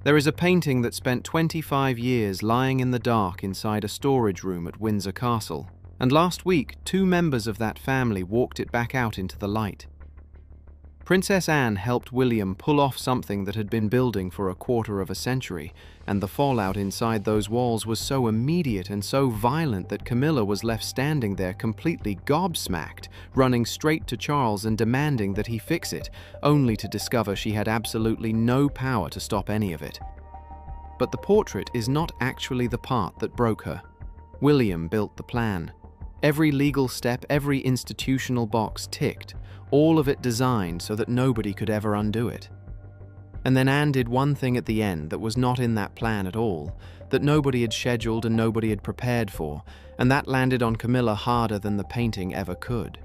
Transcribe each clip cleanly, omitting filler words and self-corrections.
There is a painting that spent 25 years lying in the dark inside a storage room at Windsor Castle, and last week 2 members of that family walked it back out into the light. Princess Anne helped William pull off something that had been building for a quarter of a century, and the fallout inside those walls was so immediate and so violent that Camilla was left standing there completely gobsmacked, running straight to Charles and demanding that he fix it, only to discover she had absolutely no power to stop any of it. But the portrait is not actually the part that broke her. William built the plan. Every legal step, every institutional box ticked, all of it designed so that nobody could ever undo it. And then Anne did one thing at the end that was not in that plan at all, that nobody had scheduled and nobody had prepared for, and that landed on Camilla harder than the painting ever could.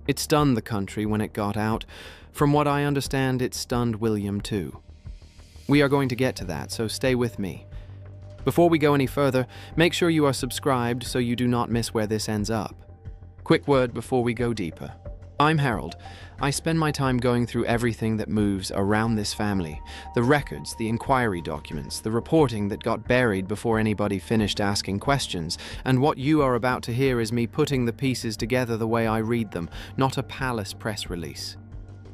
It stunned the country when it got out. From what I understand, it stunned William too. We are going to get to that, so stay with me. Before we go any further, make sure you are subscribed so you do not miss where this ends up. Quick word before we go deeper. I'm Harold. I spend my time going through everything that moves around this family. The records, the inquiry documents, the reporting that got buried before anybody finished asking questions. And what you are about to hear is me putting the pieces together the way I read them, not a palace press release.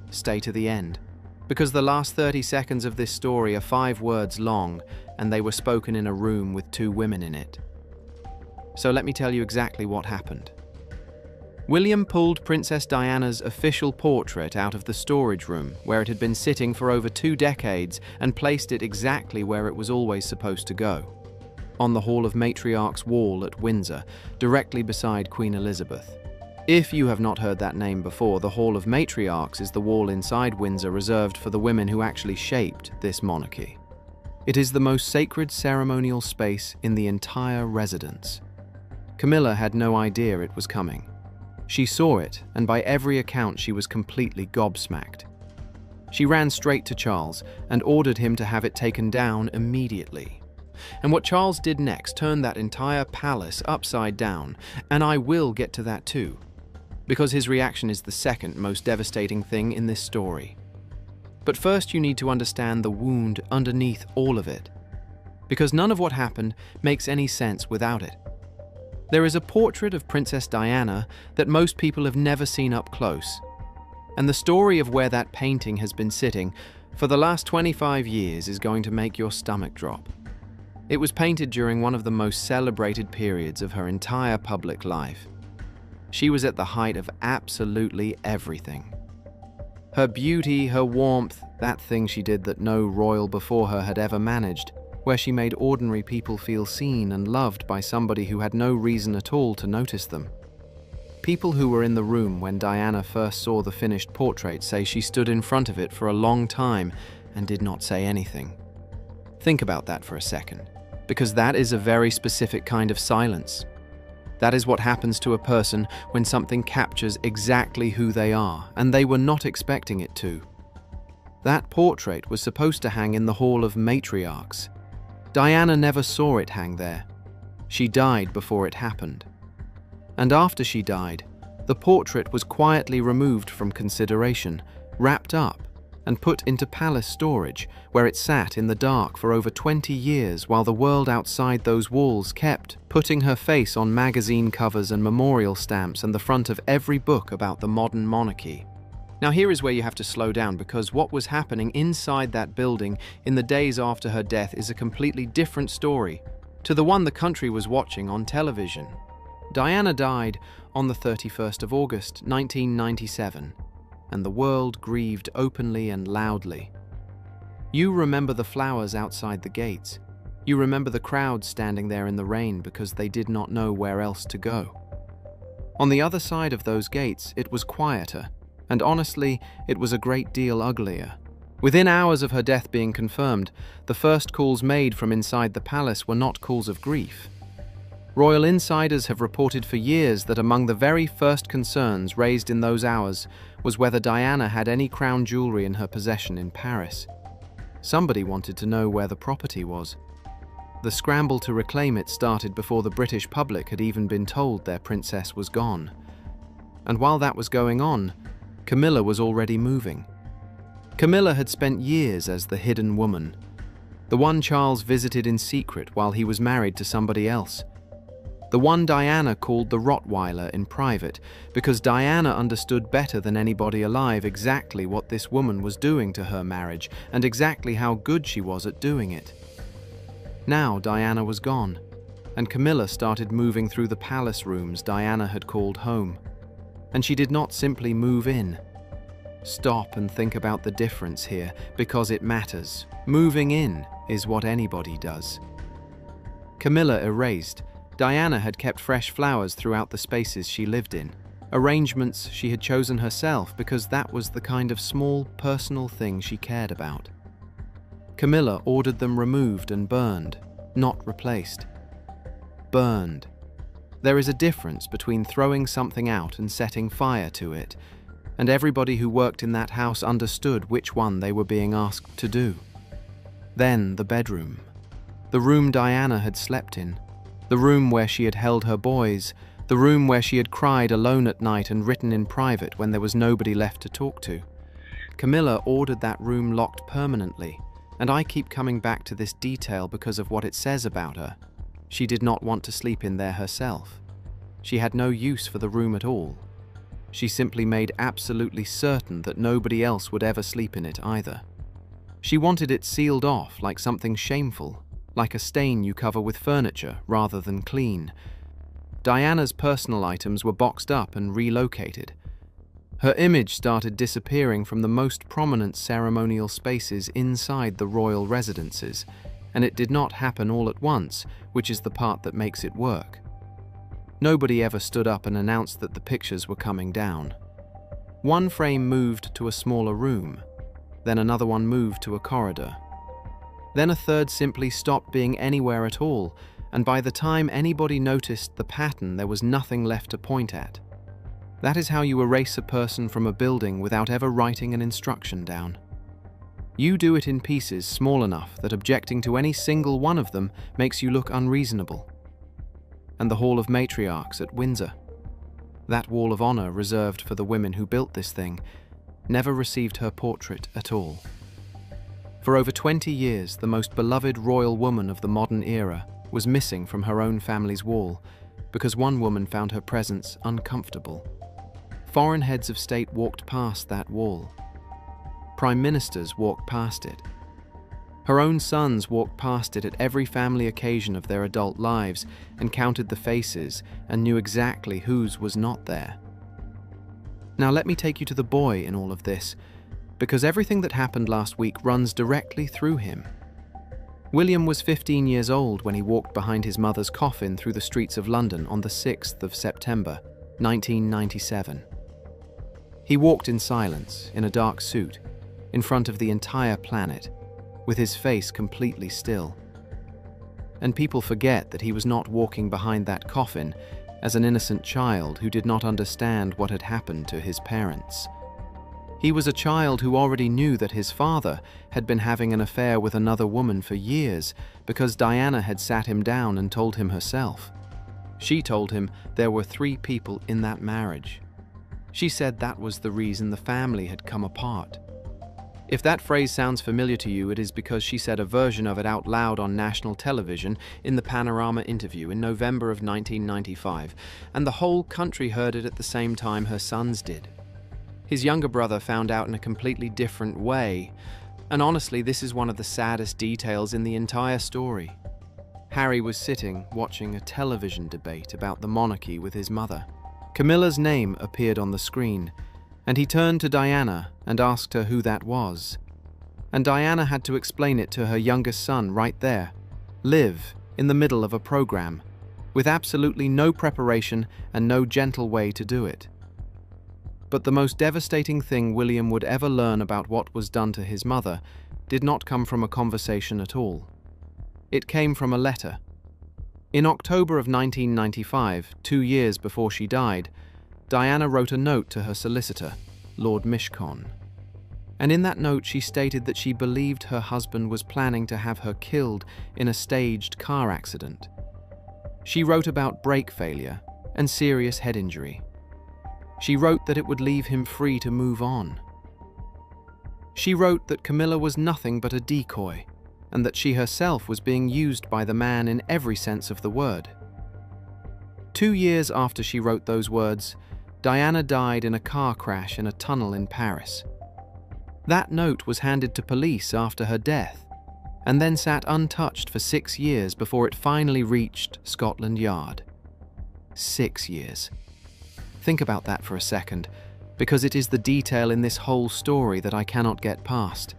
Stay to the end, because the last 30 seconds of this story are 5 words long, and they were spoken in a room with 2 women in it. So let me tell you exactly what happened. William pulled Princess Diana's official portrait out of the storage room, where it had been sitting for over 2 decades, and placed it exactly where it was always supposed to go, on the Hall of Matriarchs wall at Windsor, directly beside Queen Elizabeth. If you have not heard that name before, the Hall of Matriarchs is the wall inside Windsor reserved for the women who actually shaped this monarchy. It is the most sacred ceremonial space in the entire residence. Camilla had no idea it was coming. She saw it, and by every account she was completely gobsmacked. She ran straight to Charles and ordered him to have it taken down immediately. And what Charles did next turned that entire palace upside down, and I will get to that too, because his reaction is the second most devastating thing in this story. But first you need to understand the wound underneath all of it, because none of what happened makes any sense without it. There is a portrait of Princess Diana that most people have never seen up close, and the story of where that painting has been sitting for the last 25 years is going to make your stomach drop. It was painted during one of the most celebrated periods of her entire public life. She was at the height of absolutely everything. Her beauty, her warmth, that thing she did that no royal before her had ever managed, where she made ordinary people feel seen and loved by somebody who had no reason at all to notice them. People who were in the room when Diana first saw the finished portrait say she stood in front of it for a long time and did not say anything. Think about that for a second, because that is a very specific kind of silence. That is what happens to a person when something captures exactly who they are, and they were not expecting it to. That portrait was supposed to hang in the Hall of Matriarchs. Diana never saw it hang there. She died before it happened. And after she died, the portrait was quietly removed from consideration, wrapped up, and put into palace storage, where it sat in the dark for over 20 years while the world outside those walls kept putting her face on magazine covers and memorial stamps and the front of every book about the modern monarchy. Now here is where you have to slow down, because what was happening inside that building in the days after her death is a completely different story to the one the country was watching on television. Diana died on the 31st of August, 1997, and the world grieved openly and loudly. You remember the flowers outside the gates. You remember the crowd standing there in the rain because they did not know where else to go. On the other side of those gates, it was quieter. And honestly, it was a great deal uglier. Within hours of her death being confirmed, the first calls made from inside the palace were not calls of grief. Royal insiders have reported for years that among the very first concerns raised in those hours was whether Diana had any crown jewelry in her possession in Paris. Somebody wanted to know where the property was. The scramble to reclaim it started before the British public had even been told their princess was gone. And while that was going on, Camilla was already moving. Camilla had spent years as the hidden woman, The one Charles visited in secret while he was married to somebody else. The one Diana called the Rottweiler in private, because Diana understood better than anybody alive exactly what this woman was doing to her marriage and exactly how good she was at doing it. Now Diana was gone, and Camilla started moving through the palace rooms Diana had called home. And she did not simply move in. Stop and think about the difference here, because it matters. Moving in is what anybody does. Camilla erased. Diana had kept fresh flowers throughout the spaces she lived in, arrangements she had chosen herself because that was the kind of small, personal thing she cared about. Camilla ordered them removed and burned, not replaced. Burned. There is a difference between throwing something out and setting fire to it, and everybody who worked in that house understood which one they were being asked to do. Then the bedroom. The room Diana had slept in. The room where she had held her boys, the room where she had cried alone at night and written in private when there was nobody left to talk to. Camilla ordered that room locked permanently, and I keep coming back to this detail because of what it says about her. She did not want to sleep in there herself. She had no use for the room at all. She simply made absolutely certain that nobody else would ever sleep in it either. She wanted it sealed off like something shameful, like a stain you cover with furniture rather than clean. Diana's personal items were boxed up and relocated. Her image started disappearing from the most prominent ceremonial spaces inside the royal residences, and it did not happen all at once, which is the part that makes it work. Nobody ever stood up and announced that the pictures were coming down. One frame moved to a smaller room, then another one moved to a corridor. Then a third simply stopped being anywhere at all, and by the time anybody noticed the pattern, there was nothing left to point at. That is how you erase a person from a building without ever writing an instruction down. You do it in pieces small enough that objecting to any single one of them makes you look unreasonable. And the Hall of Matriarchs at Windsor, that wall of honor reserved for the women who built this thing, never received her portrait at all. For over 20 years, the most beloved royal woman of the modern era was missing from her own family's wall because one woman found her presence uncomfortable. Foreign heads of state walked past that wall. Prime ministers walked past it. Her own sons walked past it at every family occasion of their adult lives and counted the faces and knew exactly whose was not there. Now let me take you to the boy in all of this, because everything that happened last week runs directly through him. William was 15 years old when he walked behind his mother's coffin through the streets of London on the 6th of September, 1997. He walked in silence, in a dark suit, in front of the entire planet, with his face completely still. And people forget that he was not walking behind that coffin as an innocent child who did not understand what had happened to his parents. He was a child who already knew that his father had been having an affair with another woman for years because Diana had sat him down and told him herself. She told him there were 3 people in that marriage. She said that was the reason the family had come apart. If that phrase sounds familiar to you, it is because she said a version of it out loud on national television in the Panorama interview in November of 1995, and the whole country heard it at the same time her sons did. His younger brother found out in a completely different way, and honestly, this is one of the saddest details in the entire story. Harry was sitting, watching a television debate about the monarchy with his mother. Camilla's name appeared on the screen, and he turned to Diana and asked her who that was. And Diana had to explain it to her youngest son right there, live in the middle of a program, with absolutely no preparation and no gentle way to do it. But the most devastating thing William would ever learn about what was done to his mother did not come from a conversation at all. It came from a letter. In October of 1995, 2 years before she died, Diana wrote a note to her solicitor, Lord Mishcon. And in that note she stated that she believed her husband was planning to have her killed in a staged car accident. She wrote about brake failure and serious head injury. She wrote that it would leave him free to move on. She wrote that Camilla was nothing but a decoy, and that she herself was being used by the man in every sense of the word. 2 years after she wrote those words, Diana died in a car crash in a tunnel in Paris. That note was handed to police after her death, and then sat untouched for 6 years before it finally reached Scotland Yard. 6 years. Think about that for a second, because it is the detail in this whole story that I cannot get past.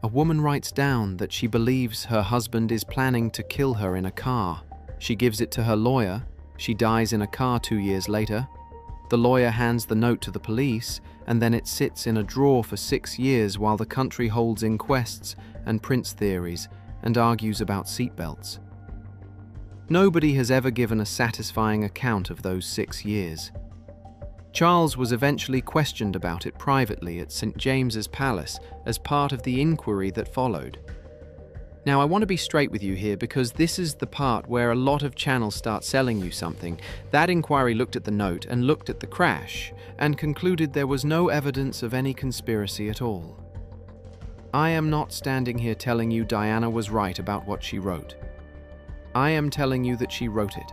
A woman writes down that she believes her husband is planning to kill her in a car. She gives it to her lawyer. She dies in a car 2 years later. The lawyer hands the note to the police, and then it sits in a drawer for 6 years while the country holds inquests and prints theories and argues about seatbelts. Nobody has ever given a satisfying account of those 6 years. Charles was eventually questioned about it privately at St. James's Palace as part of the inquiry that followed. Now, I want to be straight with you here because this is the part where a lot of channels start selling you something. That inquiry looked at the note and looked at the crash and concluded there was no evidence of any conspiracy at all. I am not standing here telling you Diana was right about what she wrote. I am telling you that she wrote it.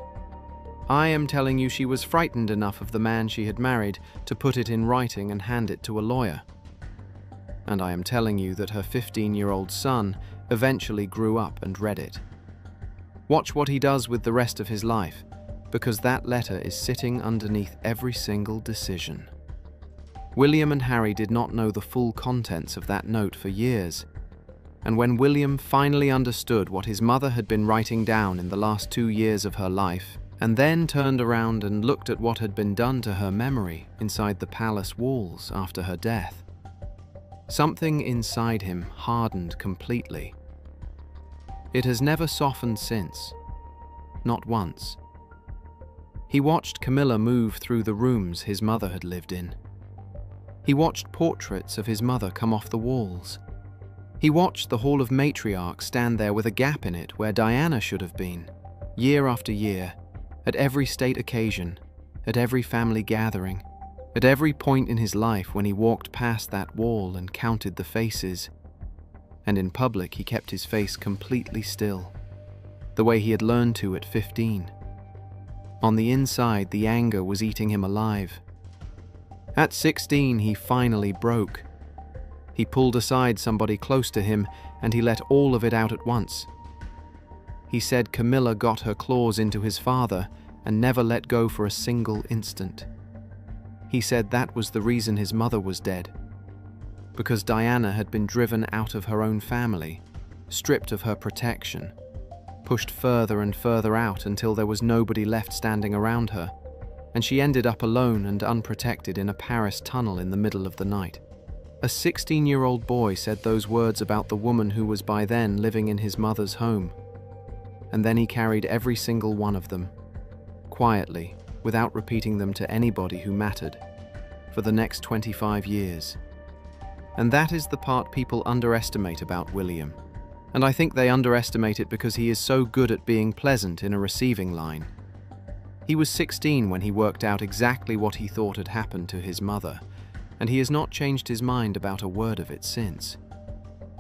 I am telling you she was frightened enough of the man she had married to put it in writing and hand it to a lawyer. And I am telling you that her 15-year-old son eventually grew up and read it. Watch what he does with the rest of his life, because that letter is sitting underneath every single decision. William and Harry did not know the full contents of that note for years, and when William finally understood what his mother had been writing down in the last 2 years of her life, and then turned around and looked at what had been done to her memory inside the palace walls after her death, something inside him hardened completely. It has never softened since, not once. He watched Camilla move through the rooms his mother had lived in. He watched portraits of his mother come off the walls. He watched the Hall of Matriarchs stand there with a gap in it where Diana should have been, year after year, at every state occasion, at every family gathering, at every point in his life when he walked past that wall and counted the faces. And in public he kept his face completely still, the way he had learned to at 15. On the inside, the anger was eating him alive. At 16, he finally broke. He pulled aside somebody close to him, and he let all of it out at once. He said Camilla got her claws into his father and never let go for a single instant. He said that was the reason his mother was dead, because Diana had been driven out of her own family, stripped of her protection, pushed further and further out until there was nobody left standing around her, and she ended up alone and unprotected in a Paris tunnel in the middle of the night. A 16-year-old boy said those words about the woman who was by then living in his mother's home. And then he carried every single one of them, quietly, without repeating them to anybody who mattered, for the next 25 years. And that is the part people underestimate about William. And I think they underestimate it because he is so good at being pleasant in a receiving line. He was 16 when he worked out exactly what he thought had happened to his mother, and he has not changed his mind about a word of it since.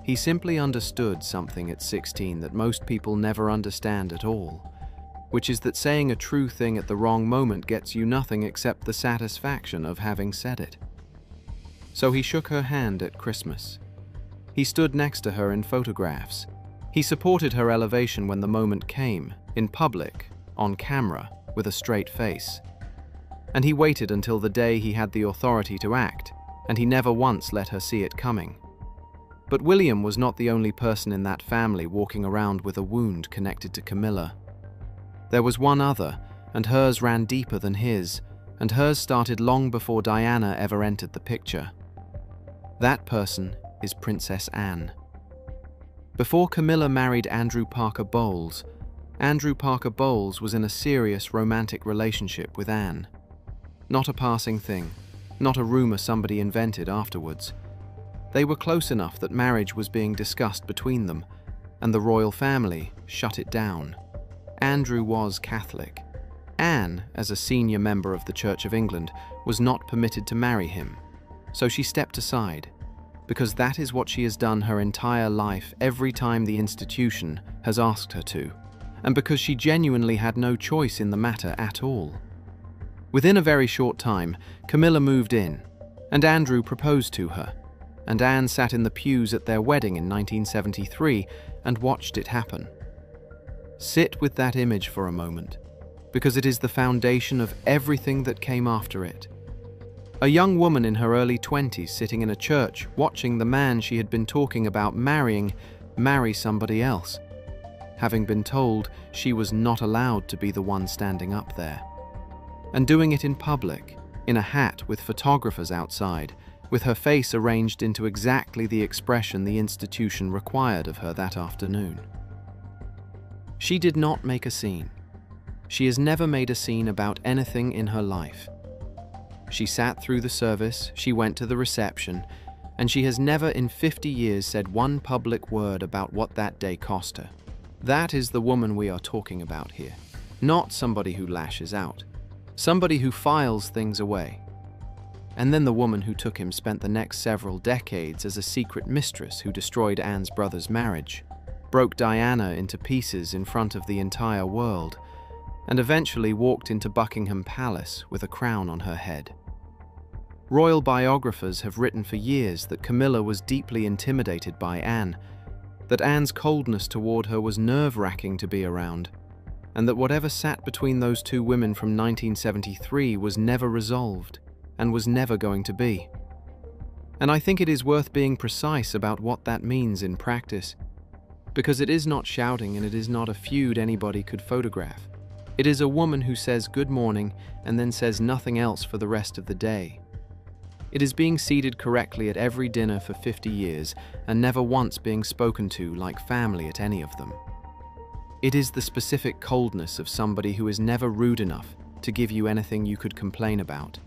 He simply understood something at 16 that most people never understand at all, which is that saying a true thing at the wrong moment gets you nothing except the satisfaction of having said it. So he shook her hand at Christmas. He stood next to her in photographs. He supported her elevation when the moment came, in public, on camera, with a straight face. And he waited until the day he had the authority to act, and he never once let her see it coming. But William was not the only person in that family walking around with a wound connected to Camilla. There was one other, and hers ran deeper than his, and hers started long before Diana ever entered the picture. That person is Princess Anne. Before Camilla married Andrew Parker Bowles, Andrew Parker Bowles was in a serious romantic relationship with Anne. Not a passing thing, not a rumor somebody invented afterwards. They were close enough that marriage was being discussed between them, and the royal family shut it down. Andrew was Catholic. Anne, as a senior member of the Church of England, was not permitted to marry him, so she stepped aside. because that is what she has done her entire life every time the institution has asked her to, and because she genuinely had no choice in the matter at all. Within a very short time, Camilla moved in, and Andrew proposed to her, and Anne sat in the pews at their wedding in 1973 and watched it happen. Sit with that image for a moment, because it is the foundation of everything that came after it. A young woman in her early 20s sitting in a church watching the man she had been talking about marrying marry somebody else, having been told she was not allowed to be the one standing up there. And doing it in public, in a hat with photographers outside, with her face arranged into exactly the expression the institution required of her that afternoon. She did not make a scene. She has never made a scene about anything in her life. She sat through the service, she went to the reception, and she has never in 50 years said one public word about what that day cost her. That is the woman we are talking about here. Not somebody who lashes out. Somebody who files things away. And then the woman who took him spent the next several decades as a secret mistress who destroyed Anne's brother's marriage, broke Diana into pieces in front of the entire world, and eventually walked into Buckingham Palace with a crown on her head. Royal biographers have written for years that Camilla was deeply intimidated by Anne, that Anne's coldness toward her was nerve-wracking to be around, and that whatever sat between those two women from 1973 was never resolved, and was never going to be. And I think it is worth being precise about what that means in practice, because it is not shouting and it is not a feud anybody could photograph. It is a woman who says good morning and then says nothing else for the rest of the day. It is being seated correctly at every dinner for 50 years and never once being spoken to like family at any of them. It is the specific coldness of somebody who is never rude enough to give you anything you could complain about.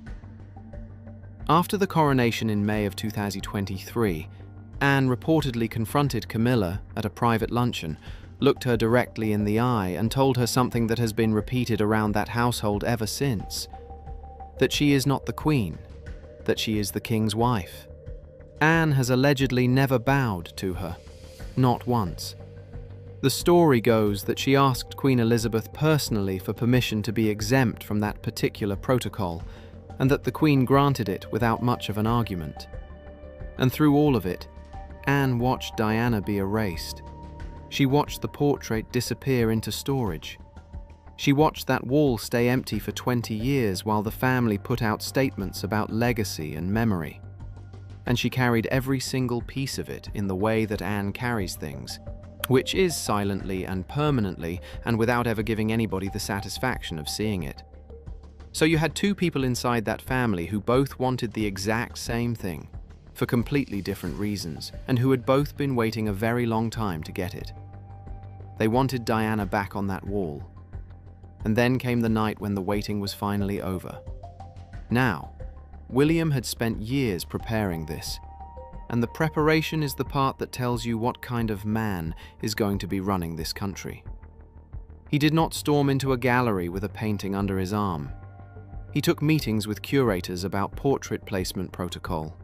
After the coronation in May of 2023, Anne reportedly confronted Camilla at a private luncheon, looked her directly in the eye and told her something that has been repeated around that household ever since. That she is not the queen, that she is the king's wife. Anne has allegedly never bowed to her, not once. The story goes that she asked Queen Elizabeth personally for permission to be exempt from that particular protocol, and that the Queen granted it without much of an argument. And through all of it, Anne watched Diana be erased. She watched the portrait disappear into storage. She watched that wall stay empty for 20 years while the family put out statements about legacy and memory. And she carried every single piece of it in the way that Anne carries things, which is silently and permanently and without ever giving anybody the satisfaction of seeing it. So you had two people inside that family who both wanted the exact same thing, for completely different reasons, and who had both been waiting a very long time to get it. They wanted Diana back on that wall. And then came the night when the waiting was finally over. Now, William had spent years preparing this, and the preparation is the part that tells you what kind of man is going to be running this country. He did not storm into a gallery with a painting under his arm. He took meetings with curators about portrait placement protocol.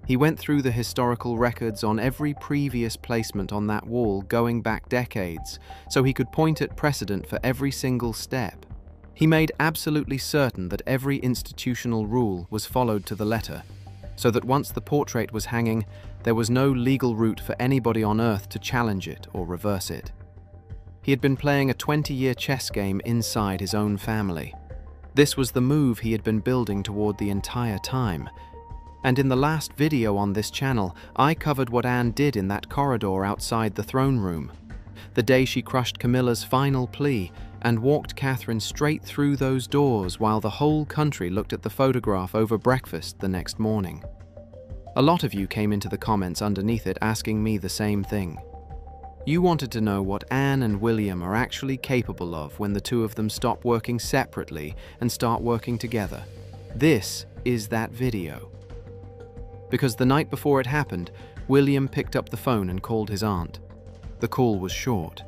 He went through the historical records on every previous placement on that wall going back decades, so he could point at precedent for every single step. He made absolutely certain that every institutional rule was followed to the letter, so that once the portrait was hanging, there was no legal route for anybody on earth to challenge it or reverse it. He had been playing a 20-year chess game inside his own family. This was the move he had been building toward the entire time. And in the last video on this channel, I covered what Anne did in that corridor outside the throne room, the day she crushed Camilla's final plea and walked Catherine straight through those doors while the whole country looked at the photograph over breakfast the next morning. A lot of you came into the comments underneath it asking me the same thing. You wanted to know what Anne and William are actually capable of when the two of them stop working separately and start working together. This is that video. Because the night before it happened, William picked up the phone and called his aunt. The call was short.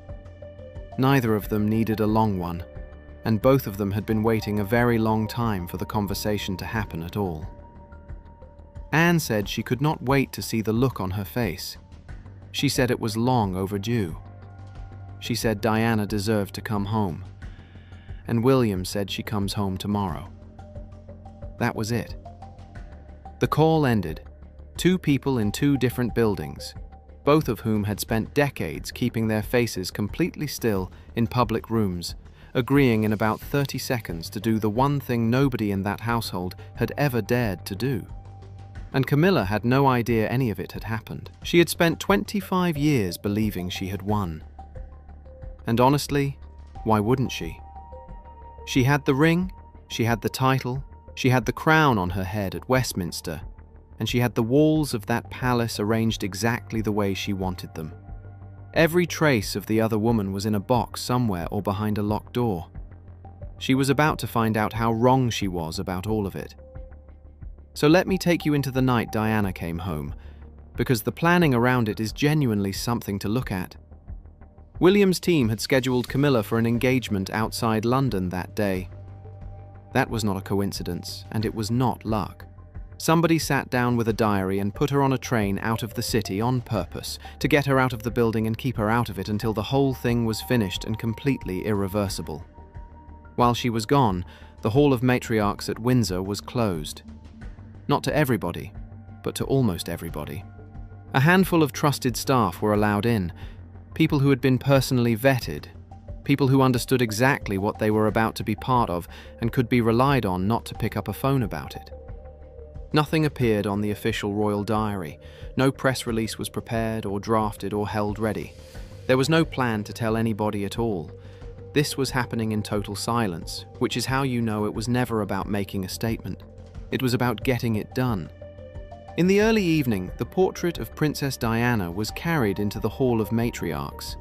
Neither of them needed a long one, and both of them had been waiting a very long time for the conversation to happen at all. Anne said she could not wait to see the look on her face. She said it was long overdue. She said Diana deserved to come home. And William said she comes home tomorrow. That was it. The call ended. Two people in two different buildings, both of whom had spent decades keeping their faces completely still in public rooms, agreeing in about 30 seconds to do the one thing nobody in that household had ever dared to do. And Camilla had no idea any of it had happened. She had spent 25 years believing she had won. And honestly, why wouldn't she? She had the ring, she had the title, she had the crown on her head at Westminster, and she had the walls of that palace arranged exactly the way she wanted them. Every trace of the other woman was in a box somewhere or behind a locked door. She was about to find out how wrong she was about all of it. So let me take you into the night Diana came home, because the planning around it is genuinely something to look at. William's team had scheduled Camilla for an engagement outside London that day. That was not a coincidence, and it was not luck. Somebody sat down with a diary and put her on a train out of the city on purpose, to get her out of the building and keep her out of it until the whole thing was finished and completely irreversible. While she was gone, the Hall of Matriarchs at Windsor was closed. Not to everybody, but to almost everybody. A handful of trusted staff were allowed in, people who had been personally vetted, people who understood exactly what they were about to be part of and could be relied on not to pick up a phone about it. Nothing appeared on the official royal diary. No press release was prepared or drafted or held ready. There was no plan to tell anybody at all. This was happening in total silence, which is how you know it was never about making a statement. It was about getting it done. In the early evening, the portrait of Princess Diana was carried into the Hall of Matriarchs.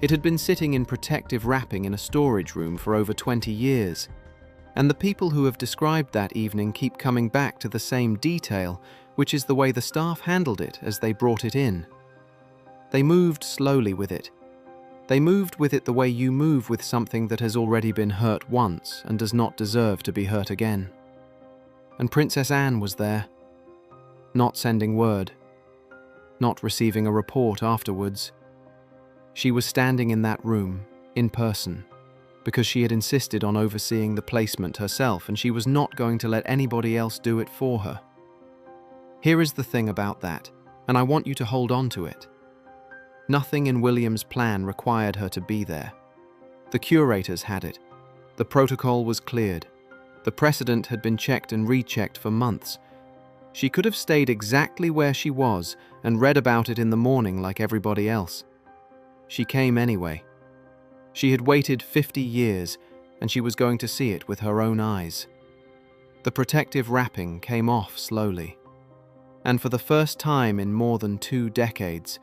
It had been sitting in protective wrapping in a storage room for over 20 years. And the people who have described that evening keep coming back to the same detail, which is the way the staff handled it as they brought it in. They moved slowly with it. They moved with it the way you move with something that has already been hurt once and does not deserve to be hurt again. And Princess Anne was there, not sending word, not receiving a report afterwards. She was standing in that room, in person, because she had insisted on overseeing the placement herself, and she was not going to let anybody else do it for her. Here is the thing about that, and I want you to hold on to it. Nothing in William's plan required her to be there. The curators had it. The protocol was cleared. The precedent had been checked and rechecked for months. She could have stayed exactly where she was and read about it in the morning like everybody else. She came anyway. She had waited 50 years, and she was going to see it with her own eyes. The protective wrapping came off slowly. And for the first time in more than 2 decades,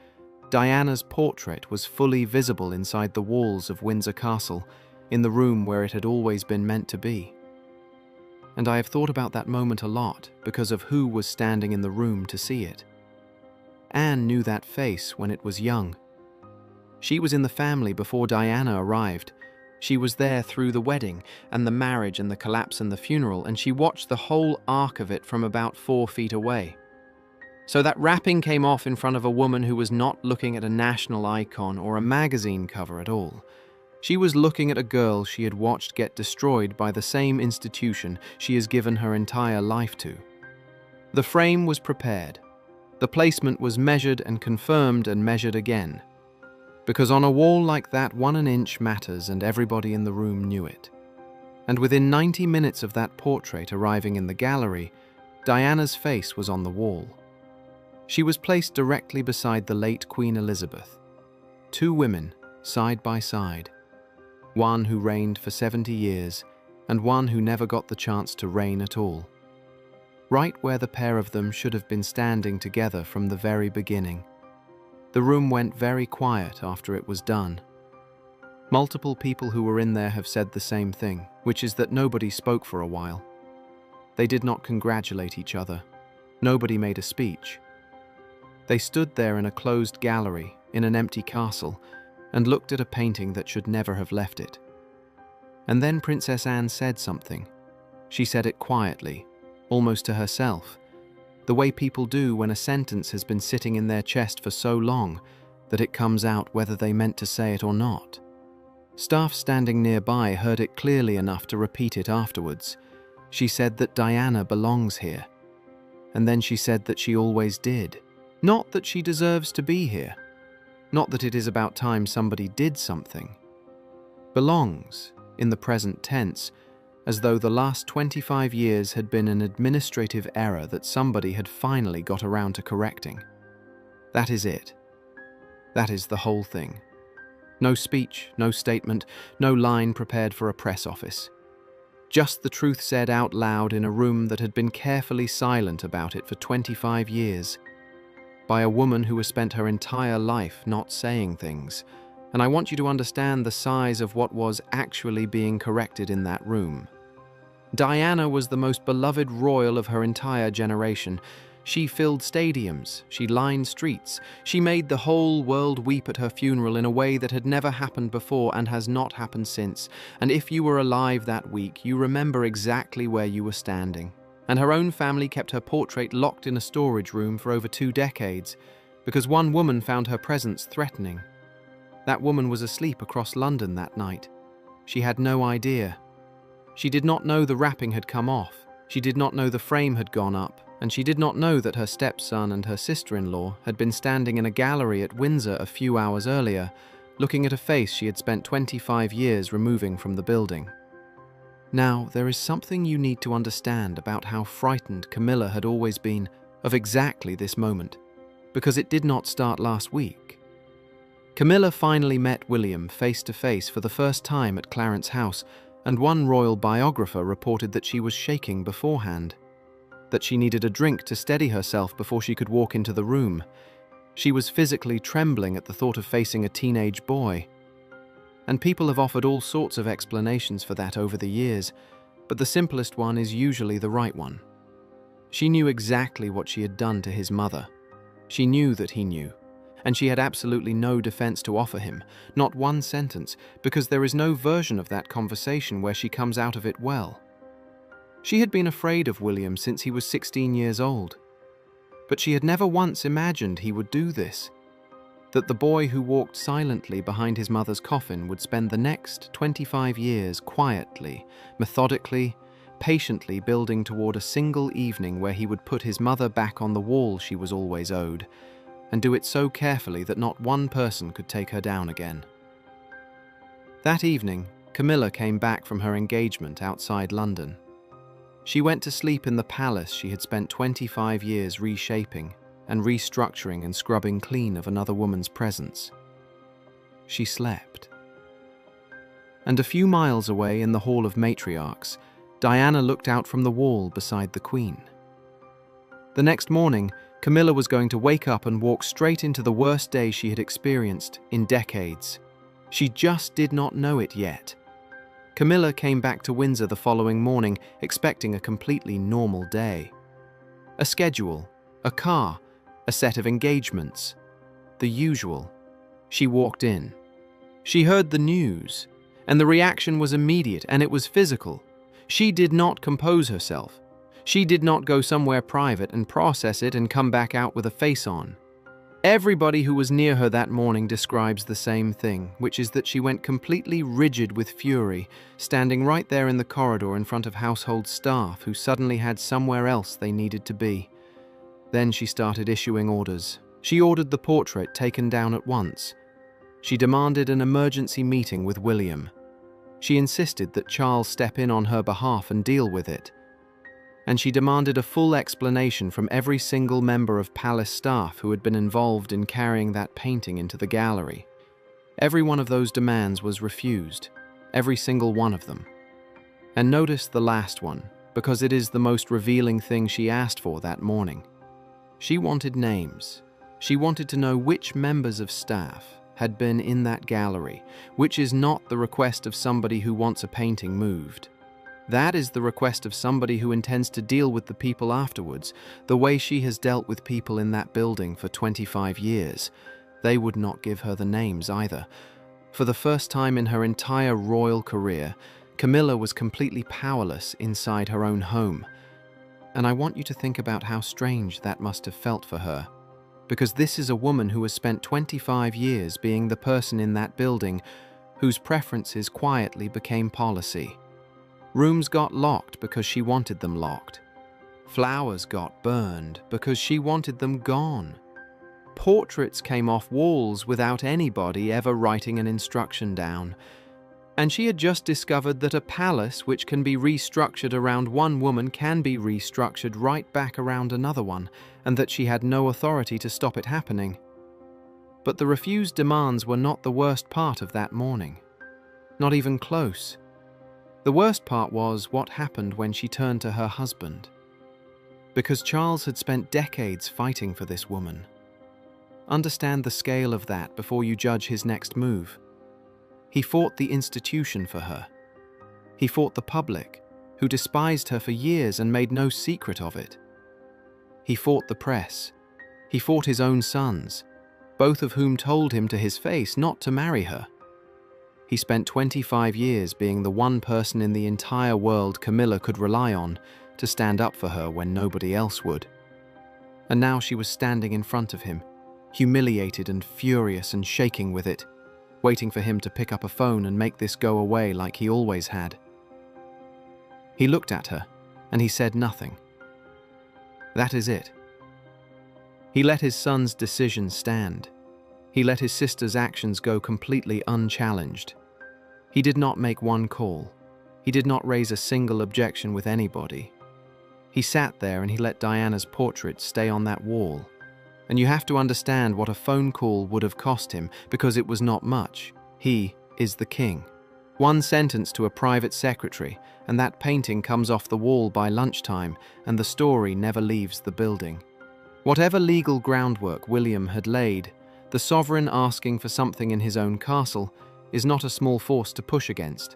Diana's portrait was fully visible inside the walls of Windsor Castle, in the room where it had always been meant to be. And I have thought about that moment a lot because of who was standing in the room to see it. Anne knew that face when it was young. She was in the family before Diana arrived. She was there through the wedding and the marriage and the collapse and the funeral, and she watched the whole arc of it from about 4 feet away. So that wrapping came off in front of a woman who was not looking at a national icon or a magazine cover at all. She was looking at a girl she had watched get destroyed by the same institution she has given her entire life to. The frame was prepared. The placement was measured and confirmed and measured again. Because on a wall like that, 1 inch matters, and everybody in the room knew it. And within 90 minutes of that portrait arriving in the gallery, Diana's face was on the wall. She was placed directly beside the late Queen Elizabeth. 2 women, side by side. One who reigned for 70 years, and one who never got the chance to reign at all. Right where the pair of them should have been standing together from the very beginning. The room went very quiet after it was done. Multiple people who were in there have said the same thing, which is that nobody spoke for a while. They did not congratulate each other. Nobody made a speech. They stood there in a closed gallery, in an empty castle, and looked at a painting that should never have left it. And then Princess Anne said something. She said it quietly, almost to herself, the way people do when a sentence has been sitting in their chest for so long that it comes out whether they meant to say it or not. Staff standing nearby heard it clearly enough to repeat it afterwards. She said that Diana belongs here. And then she said that she always did. Not that she deserves to be here. Not that it is about time somebody did something. Belongs, in the present tense, as though the last 25 years had been an administrative error that somebody had finally got around to correcting. That is it. That is the whole thing. No speech, no statement, no line prepared for a press office. Just the truth said out loud in a room that had been carefully silent about it for 25 years, by a woman who has spent her entire life not saying things. And I want you to understand the size of what was actually being corrected in that room. Diana was the most beloved royal of her entire generation. She filled stadiums, she lined streets, she made the whole world weep at her funeral in a way that had never happened before and has not happened since. And if you were alive that week, you remember exactly where you were standing. And her own family kept her portrait locked in a storage room for over 2 decades, because one woman found her presence threatening. That woman was asleep across London that night. She had no idea. She did not know the wrapping had come off. She did not know the frame had gone up. And she did not know that her stepson and her sister-in-law had been standing in a gallery at Windsor a few hours earlier, looking at a face she had spent 25 years removing from the building. Now, there is something you need to understand about how frightened Camilla had always been of exactly this moment, because it did not start last week. Camilla finally met William face to face for the first time at Clarence House, and one royal biographer reported that she was shaking beforehand, that she needed a drink to steady herself before she could walk into the room. She was physically trembling at the thought of facing a teenage boy. And people have offered all sorts of explanations for that over the years, but the simplest one is usually the right one. She knew exactly what she had done to his mother. She knew that he knew, and she had absolutely no defense to offer him, not one sentence, because there is no version of that conversation where she comes out of it well. She had been afraid of William since he was 16 years old, but she had never once imagined he would do this, that the boy who walked silently behind his mother's coffin would spend the next 25 years quietly, methodically, patiently building toward a single evening where he would put his mother back on the wall she was always owed, and do it so carefully that not one person could take her down again. That evening, Camilla came back from her engagement outside London. She went to sleep in the palace she had spent 25 years reshaping and restructuring and scrubbing clean of another woman's presence. She slept. And a few miles away in the Hall of Matriarchs, Diana looked out from the wall beside the Queen. The next morning, Camilla was going to wake up and walk straight into the worst day she had experienced in decades. She just did not know it yet. Camilla came back to Windsor the following morning, expecting a completely normal day. A schedule, a car, a set of engagements. The usual. She walked in. She heard the news, and the reaction was immediate, and it was physical. She did not compose herself. She did not go somewhere private and process it and come back out with a face on. Everybody who was near her that morning describes the same thing, which is that she went completely rigid with fury, standing right there in the corridor in front of household staff who suddenly had somewhere else they needed to be. Then she started issuing orders. She ordered the portrait taken down at once. She demanded an emergency meeting with William. She insisted that Charles step in on her behalf and deal with it. And she demanded a full explanation from every single member of palace staff who had been involved in carrying that painting into the gallery. Every one of those demands was refused, every single one of them. And notice the last one, because it is the most revealing thing she asked for that morning. She wanted names. She wanted to know which members of staff had been in that gallery, which is not the request of somebody who wants a painting moved. That is the request of somebody who intends to deal with the people afterwards, the way she has dealt with people in that building for 25 years. They would not give her the names either. For the first time in her entire royal career, Camilla was completely powerless inside her own home. And I want you to think about how strange that must have felt for her, because this is a woman who has spent 25 years being the person in that building whose preferences quietly became policy. Rooms got locked because she wanted them locked. Flowers got burned because she wanted them gone. Portraits came off walls without anybody ever writing an instruction down. And she had just discovered that a palace which can be restructured around one woman can be restructured right back around another one, and that she had no authority to stop it happening. But the refused demands were not the worst part of that morning. Not even close. The worst part was what happened when she turned to her husband. Because Charles had spent decades fighting for this woman. Understand the scale of that before you judge his next move. He fought the institution for her. He fought the public, who despised her for years and made no secret of it. He fought the press. He fought his own sons, both of whom told him to his face not to marry her. He spent 25 years being the one person in the entire world Camilla could rely on to stand up for her when nobody else would. And now she was standing in front of him, humiliated and furious and shaking with it, waiting for him to pick up a phone and make this go away like he always had. He looked at her, and he said nothing. That is it. He let his son's decision stand. He let his sister's actions go completely unchallenged. He did not make one call. He did not raise a single objection with anybody. He sat there and he let Diana's portrait stay on that wall. And you have to understand what a phone call would have cost him, because it was not much. He is the king. One sentence to a private secretary, and that painting comes off the wall by lunchtime, and the story never leaves the building. Whatever legal groundwork William had laid, the sovereign asking for something in his own castle is not a small force to push against.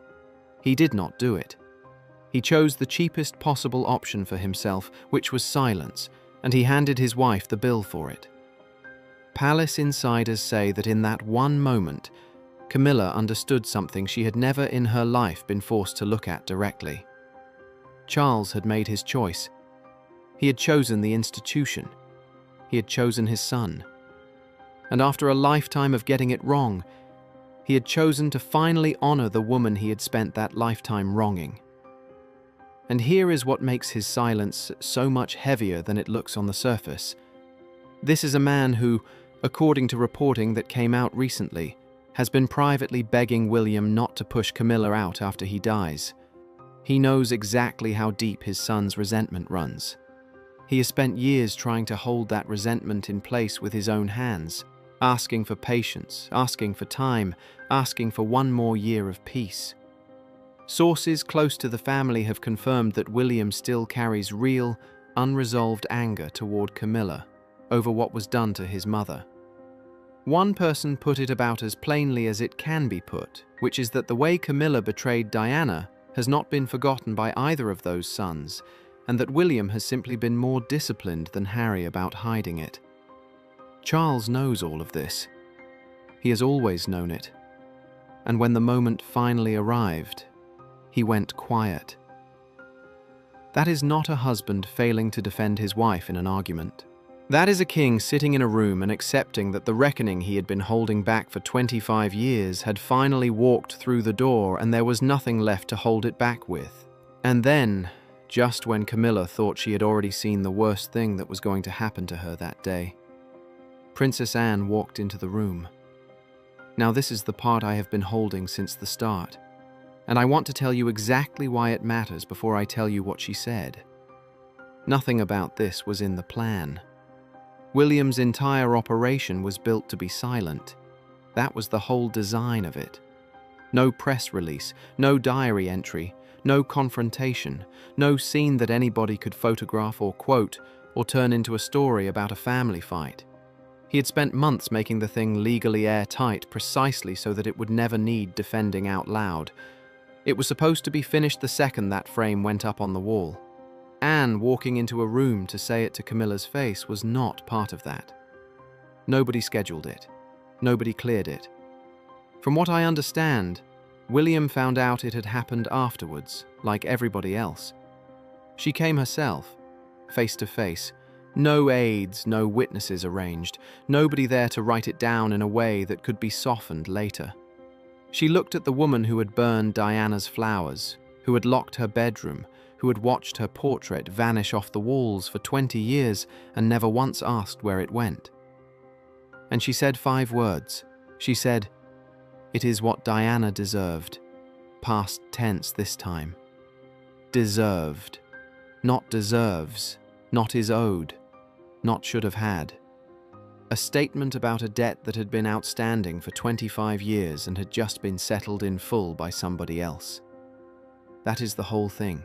He did not do it. He chose the cheapest possible option for himself, which was silence, and he handed his wife the bill for it. Palace insiders say that in that one moment, Camilla understood something she had never in her life been forced to look at directly. Charles had made his choice. He had chosen the institution. He had chosen his son. And after a lifetime of getting it wrong, he had chosen to finally honor the woman he had spent that lifetime wronging. And here is what makes his silence so much heavier than it looks on the surface. This is a man who, according to reporting that came out recently, has been privately begging William not to push Camilla out after he dies. He knows exactly how deep his son's resentment runs. He has spent years trying to hold that resentment in place with his own hands, asking for patience, asking for time, asking for one more year of peace. Sources close to the family have confirmed that William still carries real, unresolved anger toward Camilla over what was done to his mother. One person put it about as plainly as it can be put, which is that the way Camilla betrayed Diana has not been forgotten by either of those sons, and that William has simply been more disciplined than Harry about hiding it. Charles knows all of this. He has always known it. And when the moment finally arrived, he went quiet. That is not a husband failing to defend his wife in an argument. That is a king sitting in a room and accepting that the reckoning he had been holding back for 25 years had finally walked through the door and there was nothing left to hold it back with. And then, just when Camilla thought she had already seen the worst thing that was going to happen to her that day, Princess Anne walked into the room. Now this is the part I have been holding since the start, and I want to tell you exactly why it matters before I tell you what she said. Nothing about this was in the plan. William's entire operation was built to be silent. That was the whole design of it. No press release, no diary entry, no confrontation, no scene that anybody could photograph or quote, or turn into a story about a family fight. He had spent months making the thing legally airtight precisely so that it would never need defending out loud. It was supposed to be finished the second that frame went up on the wall. Anne walking into a room to say it to Camilla's face was not part of that. Nobody scheduled it. Nobody cleared it. From what I understand, William found out it had happened afterwards, like everybody else. She came herself, face to face. No aides, no witnesses arranged, nobody there to write it down in a way that could be softened later. She looked at the woman who had burned Diana's flowers, who had locked her bedroom, who had watched her portrait vanish off the walls for 20 years and never once asked where it went. And she said 5 words. She said, "It is what Diana deserved." Past tense this time. Deserved. Not deserves. Not is owed. Not should have had. A statement about a debt that had been outstanding for 25 years and had just been settled in full by somebody else. That is the whole thing.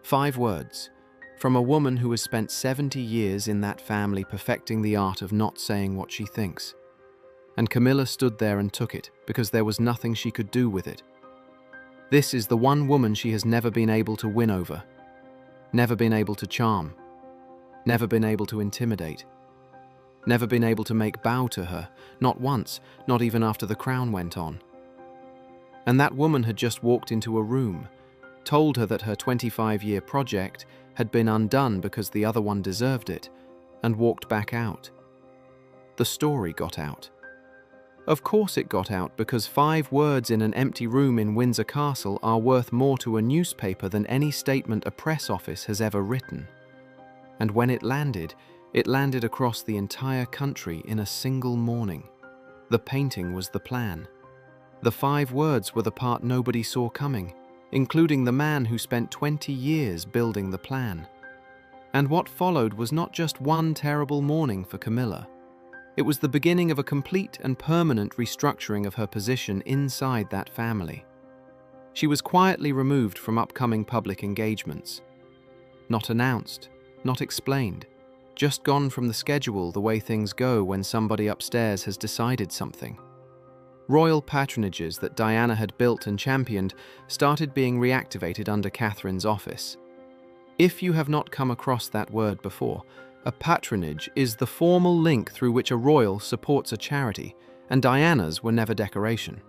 5 words, from a woman who has spent 70 years in that family perfecting the art of not saying what she thinks. And Camilla stood there and took it, because there was nothing she could do with it. This is the one woman she has never been able to win over, never been able to charm, never been able to intimidate, never been able to make bow to her, not once, not even after the crown went on. And that woman had just walked into a room, told her that her 25-year project had been undone because the other one deserved it, and walked back out. The story got out. Of course it got out because 5 words in an empty room in Windsor Castle are worth more to a newspaper than any statement a press office has ever written. And when it landed across the entire country in a single morning. The painting was the plan. The 5 words were the part nobody saw coming, including the man who spent 20 years building the plan. And what followed was not just one terrible morning for Camilla. It was the beginning of a complete and permanent restructuring of her position inside that family. She was quietly removed from upcoming public engagements. Not announced, not explained, just gone from the schedule the way things go when somebody upstairs has decided something. Royal patronages that Diana had built and championed started being reactivated under Catherine's office. If you have not come across that word before, a patronage is the formal link through which a royal supports a charity, and Diana's were never decoration.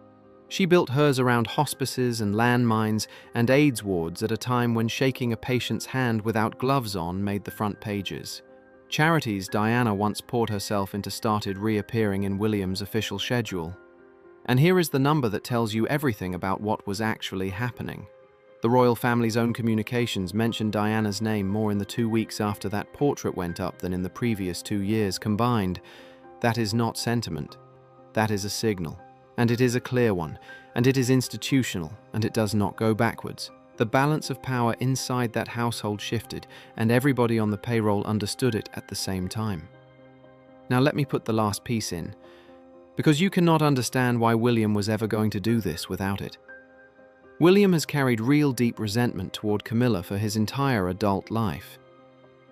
She built hers around hospices and landmines and AIDS wards at a time when shaking a patient's hand without gloves on made the front pages. Charities Diana once poured herself into started reappearing in William's official schedule. And here is the number that tells you everything about what was actually happening. The royal family's own communications mentioned Diana's name more in the 2 weeks after that portrait went up than in the previous 2 years combined. That is not sentiment. That is a signal. And it is a clear one. And it is institutional. And it does not go backwards. The balance of power inside that household shifted, and everybody on the payroll understood it at the same time. Now let me put the last piece in, because you cannot understand why William was ever going to do this without it. William has carried real deep resentment toward Camilla for his entire adult life.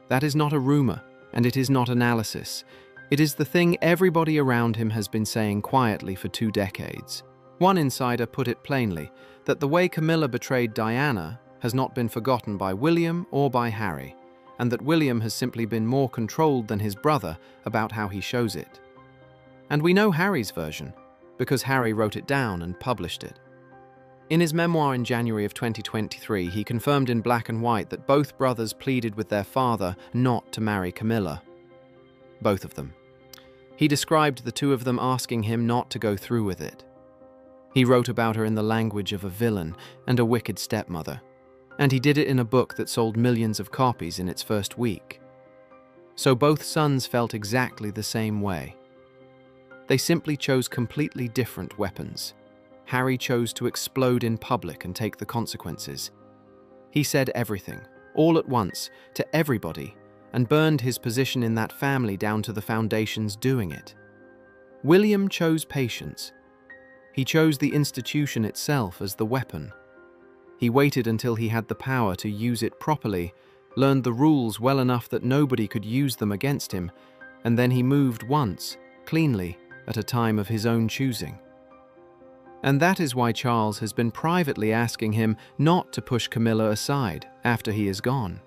That is not a rumor, and it is not analysis. It is the thing everybody around him has been saying quietly for 2 decades. One insider put it plainly, that the way Camilla betrayed Diana has not been forgotten by William or by Harry, and that William has simply been more controlled than his brother about how he shows it. And we know Harry's version, because Harry wrote it down and published it. In his memoir in January of 2023, he confirmed in black and white that both brothers pleaded with their father not to marry Camilla. Both of them. He described the 2 of them asking him not to go through with it. He wrote about her in the language of a villain and a wicked stepmother, and he did it in a book that sold millions of copies in its first week. So both sons felt exactly the same way. They simply chose completely different weapons. Harry chose to explode in public and take the consequences. He said everything, all at once, to everybody, and burned his position in that family down to the foundations doing it. William chose patience. He chose the institution itself as the weapon. He waited until he had the power to use it properly, learned the rules well enough that nobody could use them against him, and then he moved once, cleanly, at a time of his own choosing. And that is why Charles has been privately asking him not to push Camilla aside after he is gone.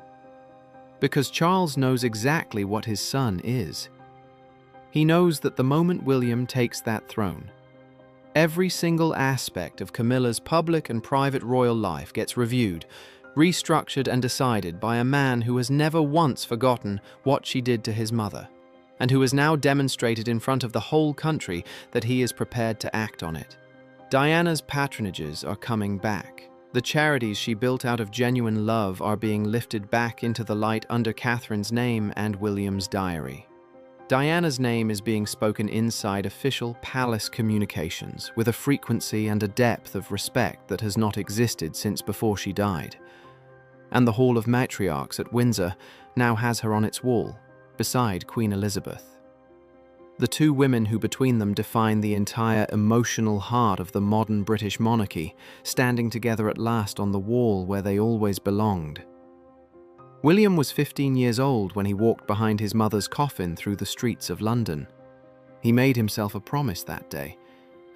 Because Charles knows exactly what his son is. He knows that the moment William takes that throne, every single aspect of Camilla's public and private royal life gets reviewed, restructured and decided by a man who has never once forgotten what she did to his mother, and who has now demonstrated in front of the whole country that he is prepared to act on it. Diana's patronages are coming back. The charities she built out of genuine love are being lifted back into the light under Catherine's name and William's diary. Diana's name is being spoken inside official palace communications with a frequency and a depth of respect that has not existed since before she died. And the Hall of Matriarchs at Windsor now has her on its wall, beside Queen Elizabeth. The two women who between them define the entire emotional heart of the modern British monarchy, standing together at last on the wall where they always belonged. William was 15 years old when he walked behind his mother's coffin through the streets of London. He made himself a promise that day,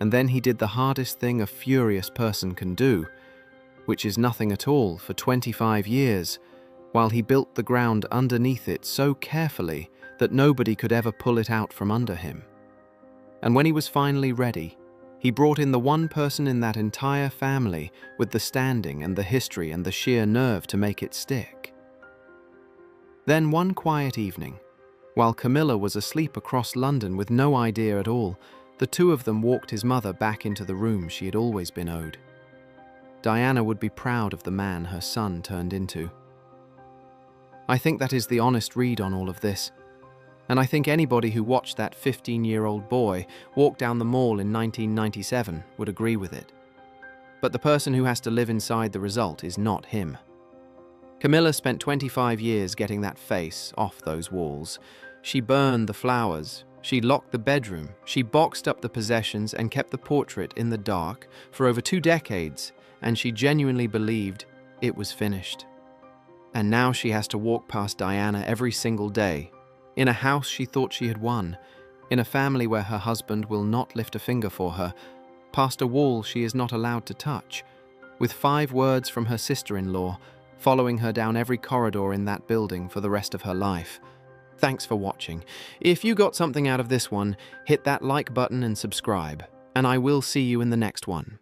and then he did the hardest thing a furious person can do, which is nothing at all, for 25 years, while he built the ground underneath it so carefully that nobody could ever pull it out from under him. And when he was finally ready, he brought in the one person in that entire family with the standing and the history and the sheer nerve to make it stick. Then one quiet evening, while Camilla was asleep across London with no idea at all, the two of them walked his mother back into the room she had always been owed. Diana would be proud of the man her son turned into. I think that is the honest read on all of this, and I think anybody who watched that 15-year-old boy walk down the mall in 1997 would agree with it. But the person who has to live inside the result is not him. Camilla spent 25 years getting that face off those walls. She burned the flowers, she locked the bedroom, she boxed up the possessions and kept the portrait in the dark for over 2 decades, and she genuinely believed it was finished. And now she has to walk past Diana every single day, in a house she thought she had won, in a family where her husband will not lift a finger for her, past a wall she is not allowed to touch, with 5 words from her sister-in-law, following her down every corridor in that building for the rest of her life. Thanks for watching. If you got something out of this one, hit that like button and subscribe, and I will see you in the next one.